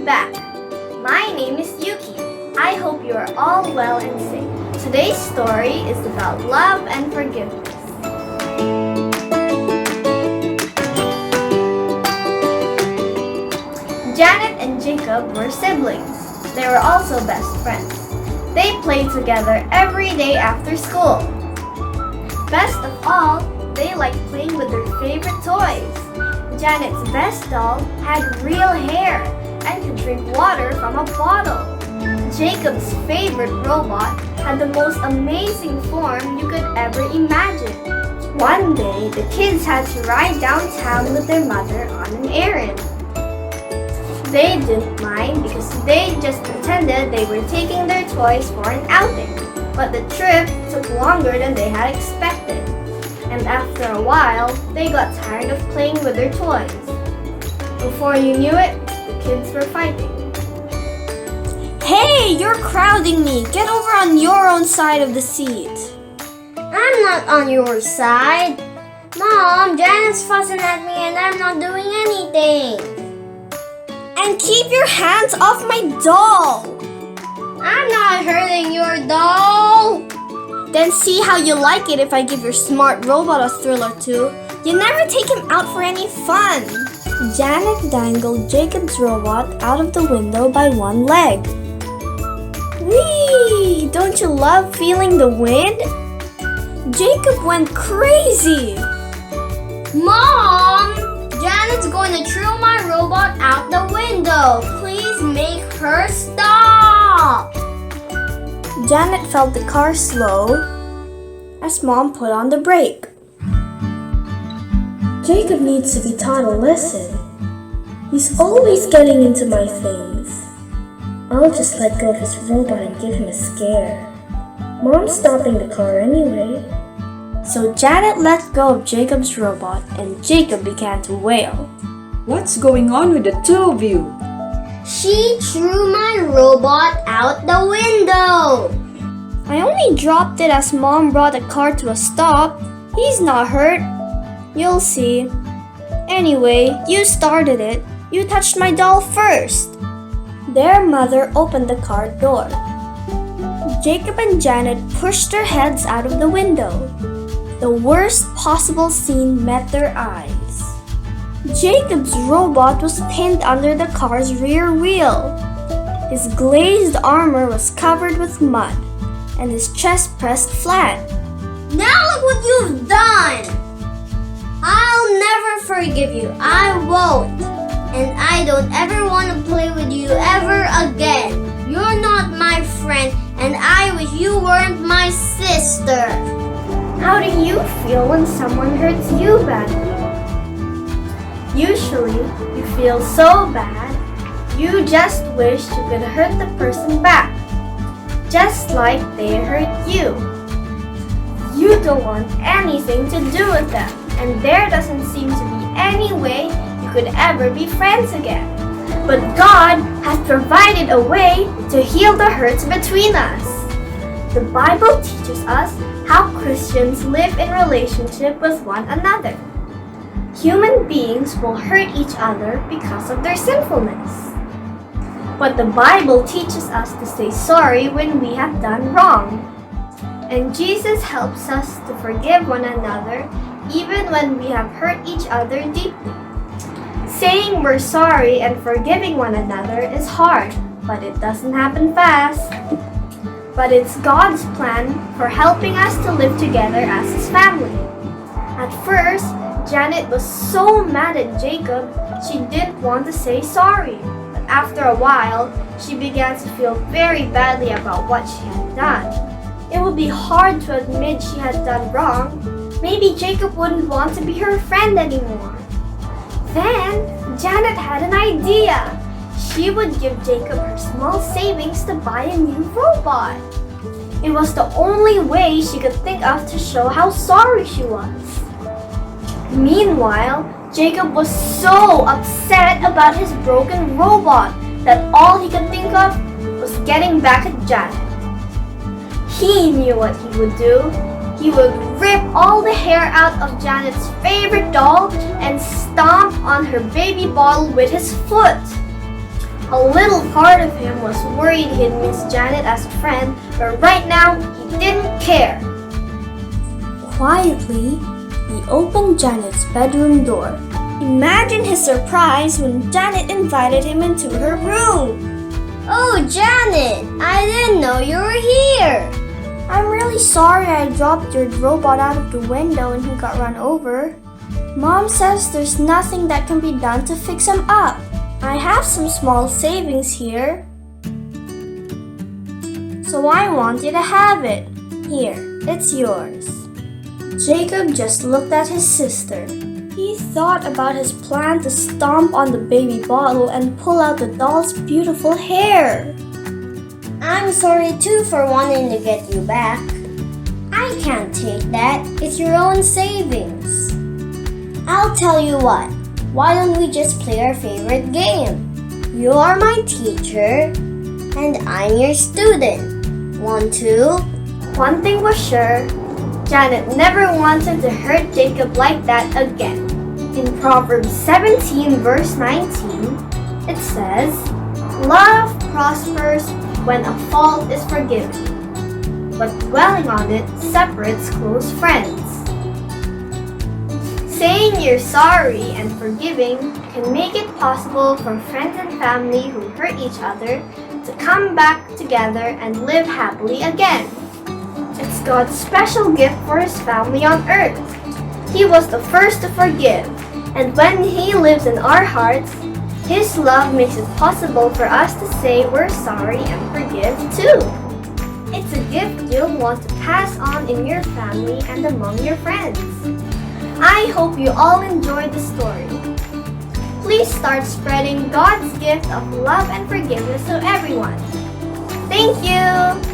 back. My name is Eukie. I hope you are all well and safe. Today's story is about love and forgiveness. Janet and Jacob were siblings. They were also best friends. They played together every day after school. Best of all, they liked playing with their favorite toys. Janet's best doll had real hair and could drink water from a bottle. Jacob's favorite robot had the most amazing form you could ever imagine. One day, the kids had to ride downtown with their mother on an errand. They didn't mind because they just pretended they were taking their toys for an outing. But the trip took longer than they had expected. And after a while, they got tired of playing with their toys. Before you knew it, the kids were fighting. Hey, you're crowding me. Get over on your own side of the seat. I'm not on your side. Mom, Janet's fussing at me and I'm not doing anything. And keep your hands off my doll. I'm not hurting your doll. Then see how you like it if I give your smart robot a thrill or two. You never take him out for any fun. Janet dangled Jacob's robot out of the window by one leg. Whee! Don't you love feeling the wind? Jacob went crazy. Mom! Janet's going to throw my robot out the window. Please make her stop. Janet felt the car slow as Mom put on the brake. Jacob needs to be taught a lesson. He's always getting into my things. I'll just let go of his robot and give him a scare. Mom's stopping the car anyway. So Janet let go of Jacob's robot and Jacob began to wail. What's going on with the two of you? She threw my robot out the window. I only dropped it as Mom brought the car to a stop. He's not hurt. You'll see. Anyway, you started it. You touched my doll first. Their mother opened the car door. Jacob and Janet pushed their heads out of the window. The worst possible scene met their eyes. Jacob's robot was pinned under the car's rear wheel. His glazed armor was covered with mud, and his chest pressed flat. Now look what you've done! I'll never forgive you. I won't. And I don't ever want to play with you ever again. You're not my friend, and I wish you weren't my sister. How do you feel when someone hurts you badly? Usually, you feel so bad, you just wish you could hurt the person back, just like they hurt you. You don't want anything to do with them, and there doesn't seem to be any way you could ever be friends again. But God has provided a way to heal the hurts between us. The Bible teaches us how Christians live in relationship with one another. Human beings will hurt each other because of their sinfulness. But the Bible teaches us to say sorry when we have done wrong. And Jesus helps us to forgive one another even when we have hurt each other deeply. Saying we're sorry and forgiving one another is hard, but it doesn't happen fast. But it's God's plan for helping us to live together as His family. At first, Janet was so mad at Jacob, she didn't want to say sorry. But after a while, she began to feel very badly about what she had done. It would be hard to admit she had done wrong. Maybe Jacob wouldn't want to be her friend anymore. Then, Janet had an idea. She would give Jacob her small savings to buy a new robot. It was the only way she could think of to show how sorry she was. Meanwhile, Jacob was so upset about his broken robot that all he could think of was getting back at Janet. He knew what he would do. He would rip all the hair out of Janet's favorite doll and stomp on her baby bottle with his foot. A little part of him was worried he'd miss Janet as a friend, but right now he didn't care. Quietly, he opened Janet's bedroom door. Imagine his surprise when Janet invited him into her room. Oh, Janet, I didn't know you were here. I'm really sorry I dropped your robot out of the window and he got run over. Mom says there's nothing that can be done to fix him up. I have some small savings here, so I want you to have it. Here, it's yours. Jacob just looked at his sister. He thought about his plan to stomp on the baby bottle and pull out the doll's beautiful hair. I'm sorry too for wanting to get you back. I can't take that. It's your own savings. I'll tell you what. Why don't we just play our favorite game? You are my teacher, and I'm your student. Want to? One thing was sure, Janet never wanted to hurt Jacob like that again. In Proverbs 17 verse 19, it says, "Love prospers when a fault is forgiven, but dwelling on it separates close friends." Saying you're sorry and forgiving can make it possible for friends and family who hurt each other to come back together and live happily again. It's God's special gift for His family on earth. He was the first to forgive, and when He lives in our hearts, His love makes it possible for us to say we're sorry and forgive too. It's a gift you'll want to pass on in your family and among your friends. I hope you all enjoyed the story. Please start spreading God's gift of love and forgiveness to everyone. Thank you!